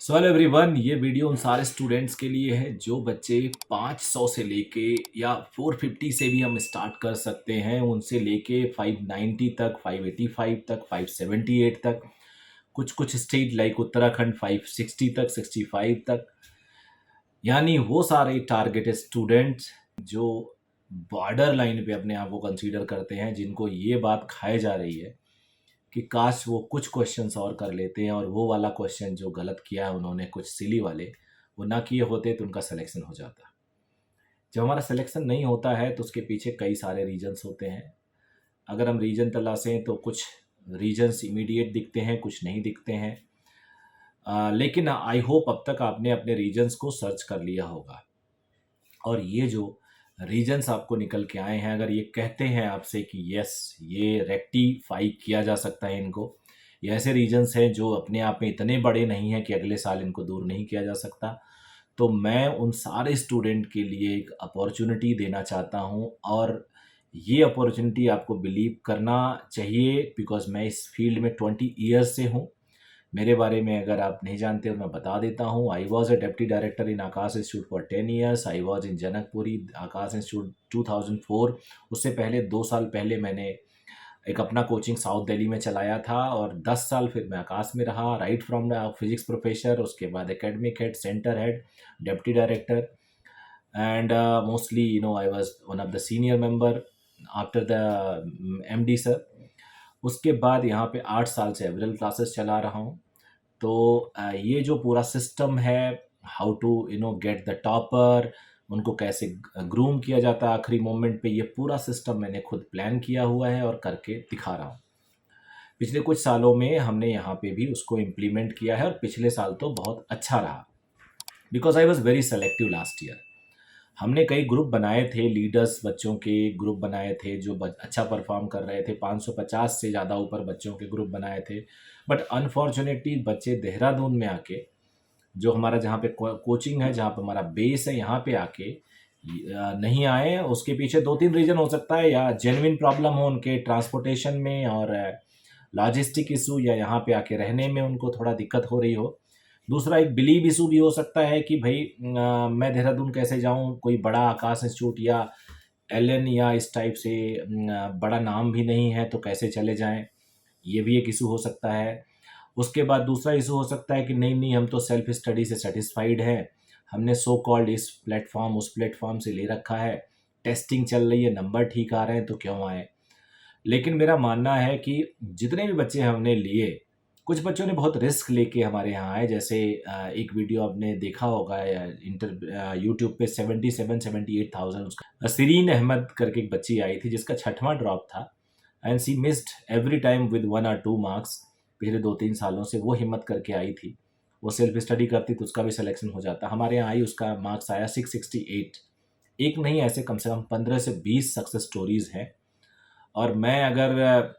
So hello everyone, ये video उन सारे स्टूडेंट्स के लिए है जो बच्चे 500 से लेके या 450 से भी हम स्टार्ट कर सकते हैं, उनसे लेके 590 तक, 585 तक, 578 तक, कुछ कुछ स्टेट लाइक उत्तराखंड 560 तक, 65 तक। यानी वो सारे टारगेटेड स्टूडेंट्स जो बॉर्डर लाइन पे अपने आप को कंसीडर करते हैं, जिनको ये बात खाए जा रही है कि काश वो कुछ क्वेश्चंस और कर लेते हैं और वो वाला क्वेश्चन जो गलत किया है उन्होंने, कुछ सिली वाले, वो ना किए होते तो उनका सिलेक्शन हो जाता। जब हमारा सिलेक्शन नहीं होता है तो उसके पीछे कई सारे रीजंस होते हैं। अगर हम रीजन तलाशें तो कुछ रीजंस इमीडिएट दिखते हैं, कुछ नहीं दिखते हैं। लेकिन आई होप अब तक आपने अपने रीजंस को सर्च कर लिया होगा, और ये जो रीजंस आपको निकल के आए हैं, अगर ये कहते हैं आपसे कि यस, ये रेक्टिफाई किया जा सकता है इनको, ये ऐसे रीजंस हैं जो अपने आप में इतने बड़े नहीं हैं कि अगले साल इनको दूर नहीं किया जा सकता, तो मैं उन सारे स्टूडेंट के लिए एक अपॉर्चुनिटी देना चाहता हूँ। और ये अपॉर्चुनिटी आपको बिलीव करना चाहिए, बिकॉज मैं इस फील्ड में 20 ईयर्स से हूँ। मेरे बारे में अगर आप नहीं जानते हो, मैं बता देता हूँ। I was a deputy director in Akash institute for 10 years. I was in Janakpuri Akash institute 2004। उससे पहले 2 साल पहले मैंने एक अपना कोचिंग साउथ दिल्ली में चलाया था, और 10 साल फिर मैं आकाश में रहा, राइट फ्रॉम फिजिक्स प्रोफेसर, उसके बाद academic head, centre head, deputy director, and mostly I was one of the senior member after the MD sir. उसके बाद यहाँ पे 8 साल से एवरल क्लासेस चला रहा हूँ। तो ये जो पूरा सिस्टम है, how to get the topper, उनको कैसे ग्रूम किया जाता है आखिरी मोमेंट पे, ये पूरा सिस्टम मैंने खुद प्लान किया हुआ है और करके दिखा रहा हूँ। पिछले कुछ सालों में हमने यहाँ पे भी उसको इम्प्लीमेंट किया है, और पिछले साल तो बहुत अच्छा रहा, because I was very selective last year. हमने कई ग्रुप बनाए थे, लीडर्स बच्चों के ग्रुप बनाए थे जो अच्छा परफॉर्म कर रहे थे, 550 से ज़्यादा ऊपर बच्चों के ग्रुप बनाए थे। बट अनफॉर्चुनेटली बच्चे देहरादून में आके, जो हमारा जहाँ पे कोचिंग है, जहाँ पे हमारा बेस है, यहाँ पे आके नहीं आए। उसके पीछे 2-3 रीज़न हो सकता है, या जेन्युइन प्रॉब्लम हो उनके ट्रांसपोर्टेशन में, और लॉजिस्टिक इशू, या यहाँ पे आके रहने में उनको थोड़ा दिक्कत हो रही हो। दूसरा एक बिलीव इशू भी हो सकता है कि भाई मैं देहरादून कैसे जाऊँ, कोई बड़ा आकाश इंस्टीट्यूट या LN या इस टाइप से बड़ा नाम भी नहीं है, तो कैसे चले जाएं, ये भी एक इशू हो सकता है। उसके बाद दूसरा इशू हो सकता है कि नहीं नहीं, हम तो सेल्फ स्टडी से सेटिस्फाइड हैं, हमने सो कॉल्ड इस प्लेटफॉर्म उस प्लेटफॉर्म से ले रखा है, टेस्टिंग चल रही है, नंबर ठीक आ रहे हैं, तो क्यों आए। लेकिन मेरा मानना है कि जितने भी बच्चे हमने लिए, कुछ बच्चों ने बहुत रिस्क लेके हमारे यहाँ आए। जैसे एक वीडियो आपने देखा होगा यूट्यूब पे, 77-78,000 उसका, सीरीन अहमद करके एक बच्ची आई थी जिसका 6वां ड्रॉप था, and she missed every time with 1 or 2 marks. पिछले 2-3 सालों से वो हिम्मत करके आई थी, वो सेल्फ स्टडी करती तो उसका भी सिलेक्शन हो जाता। हमारे यहाँ आई, उसका मार्क्स आया 668। एक नहीं, ऐसे कम से कम 15 से 20 सक्सेस स्टोरीज़ हैं। और मैं अगर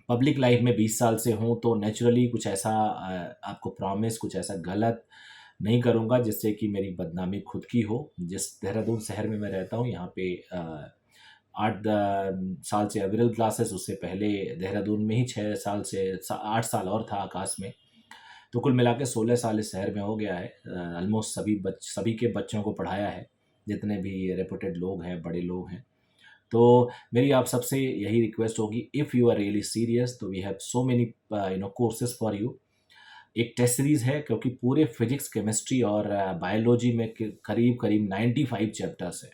पब्लिक लाइफ में 20 साल से हूँ, तो नेचुरली कुछ ऐसा आपको प्रॉमिस, कुछ ऐसा गलत नहीं करूँगा जिससे कि मेरी बदनामी खुद की हो। जिस देहरादून शहर में मैं रहता हूँ, यहाँ पे 8 साल से एवरल क्लासेस, उससे पहले देहरादून में ही 6 साल से 8 साल और था आकाश में, तो कुल मिला के 16 साल इस शहर में हो गया है। ऑलमोस्ट सभी के बच्चों को पढ़ाया है, जितने भी रेपुटेड लोग हैं, बड़े लोग हैं। तो मेरी आप सबसे यही रिक्वेस्ट होगी, if you are really serious, तो we have so many courses for you. एक टेस्ट सीरीज़ है, क्योंकि पूरे फिजिक्स, केमिस्ट्री और बायोलॉजी में करीब करीब 95 चैप्टर्स हैं।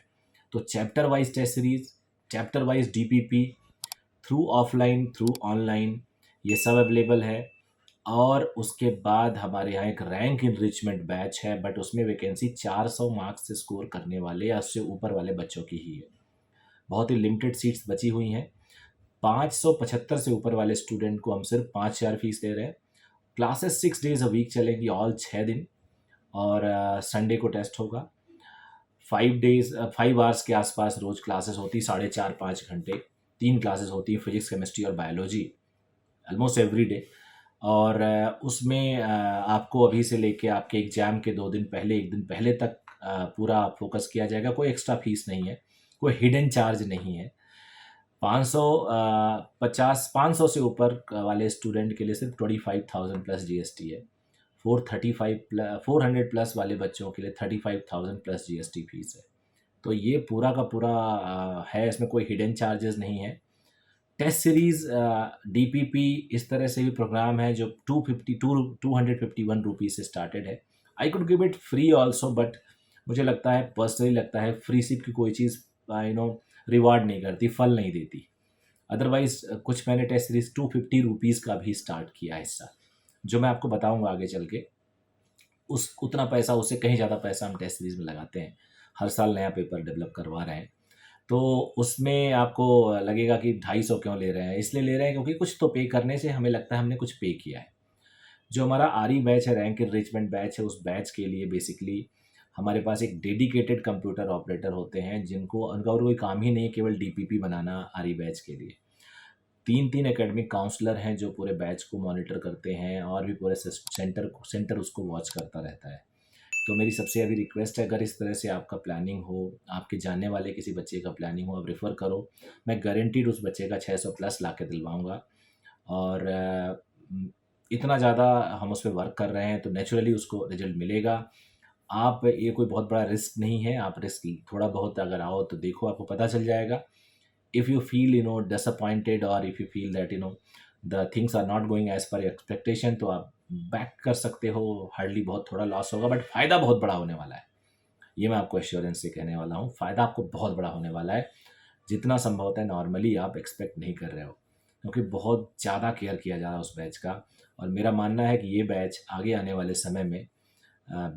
तो chapter wise test series, chapter wise DPP, through offline, through online, ये सब अवेलेबल है। और उसके बाद हमारे यहाँ एक रैंक इनरिचमेंट बैच है, बट उसमें वैकेंसी 400 मार्क्स से स्कोर करने वाले या उससे ऊपर वाले बच्चों की ही है। बहुत ही लिमिटेड सीट्स बची हुई हैं। 575 से ऊपर वाले स्टूडेंट को हम सिर्फ 5,000 फीस दे रहे हैं। क्लासेस 6 डेज अ वीक चलेंगी, ऑल 6 दिन, और संडे को टेस्ट होगा। 5 आवर्स के आसपास रोज क्लासेस होती, 4.5-5 घंटे, 3 क्लासेस होती हैं, फिजिक्स, केमिस्ट्री और बायोलॉजी, ऑलमोस्ट एवरी डे। और उसमें आपको अभी से लेके आपके एग्ज़ाम के 2 दिन पहले, 1 दिन पहले तक पूरा फोकस किया जाएगा। कोई एक्स्ट्रा फीस नहीं है, कोई हिडन चार्ज नहीं है। 500 से ऊपर वाले स्टूडेंट के लिए सिर्फ 25,000 प्लस GST है। 400 प्लस वाले बच्चों के लिए 35,000 प्लस जीएसटी फीस है। तो ये पूरा का पूरा है, इसमें कोई हिडन चार्जेस नहीं है। टेस्ट सीरीज डीपीपी इस तरह से भी प्रोग्राम है जो 251 रुपीज़ से स्टार्टेड है। I could give it free also, but मुझे लगता है, पर्सनली लगता है, फ्री सिप की कोई चीज़ रिवार्ड नहीं करती, फल नहीं देती। अदरवाइज कुछ मैंने टेस्ट सीरीज 250 रुपीज़ का भी स्टार्ट किया है इस साल, जो मैं आपको बताऊंगा आगे चल के। उस उतना पैसा, उससे कहीं ज़्यादा पैसा हम टेस्ट सीरीज में लगाते हैं। हर साल नया पेपर डेवलप करवा रहे हैं, तो उसमें आपको लगेगा कि 250 क्यों ले रहे हैं। इसलिए ले रहे हैं क्योंकि कुछ तो पे करने से हमें लगता है हमने कुछ पे किया है। जो हमारा आरी बैच है, रैंक एनरिचमेंट बैच है, उस बैच के लिए बेसिकली हमारे पास एक डेडिकेटेड कंप्यूटर ऑपरेटर होते हैं, जिनको उनका और कोई काम ही नहीं है केवल डीपीपी बनाना आरी बैच के लिए। 3 एकेडमिक काउंसलर हैं जो पूरे बैच को मॉनिटर करते हैं, और भी पूरे सेंटर उसको वॉच करता रहता है। तो मेरी सबसे अभी रिक्वेस्ट है, अगर इस तरह से आपका प्लानिंग हो, आपके जानने वाले किसी बच्चे का प्लानिंग हो, आप रेफ़र करो। मैं गारंटीड उस बच्चे का 600 प्लस ला के दिलवाऊँगा। और इतना ज़्यादा हम उस पे वर्क कर रहे हैं, तो नेचुरली उसको रिजल्ट मिलेगा। आप, ये कोई बहुत बड़ा रिस्क नहीं है, आप रिस्क थोड़ा बहुत अगर आओ तो देखो, आपको पता चल जाएगा। इफ़ यू फील डिसअपॉइंटेड, और if you feel that the things are not going as per expectation, तो आप बैक कर सकते हो। हार्डली बहुत थोड़ा लॉस होगा, बट फ़ायदा बहुत बड़ा होने वाला है। ये मैं आपको एश्योरेंस से कहने वाला हूँ, फ़ायदा आपको बहुत बड़ा होने वाला है, जितना संभव होता है नॉर्मली आप एक्सपेक्ट नहीं कर रहे हो, क्योंकि बहुत ज़्यादा केयर किया जा रहा है उस बैच का। और मेरा मानना है कि ये बैच आगे आने वाले समय में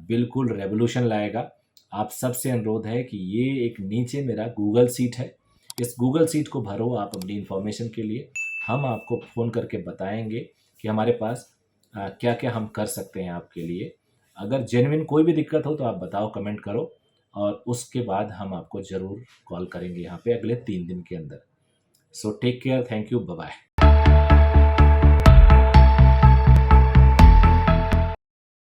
बिल्कुल रेवोल्यूशन लाएगा। आप सबसे अनुरोध है कि ये एक नीचे मेरा गूगल सीट है, इस गूगल सीट को भरो आप अपनी इन्फॉर्मेशन के लिए। हम आपको फ़ोन करके बताएंगे कि हमारे पास क्या क्या हम कर सकते हैं आपके लिए। अगर जेन्युइन कोई भी दिक्कत हो तो आप बताओ, कमेंट करो, और उसके बाद हम आपको ज़रूर कॉल करेंगे यहाँ पे अगले 3 दिन के अंदर। So take care, thank you, bye bye.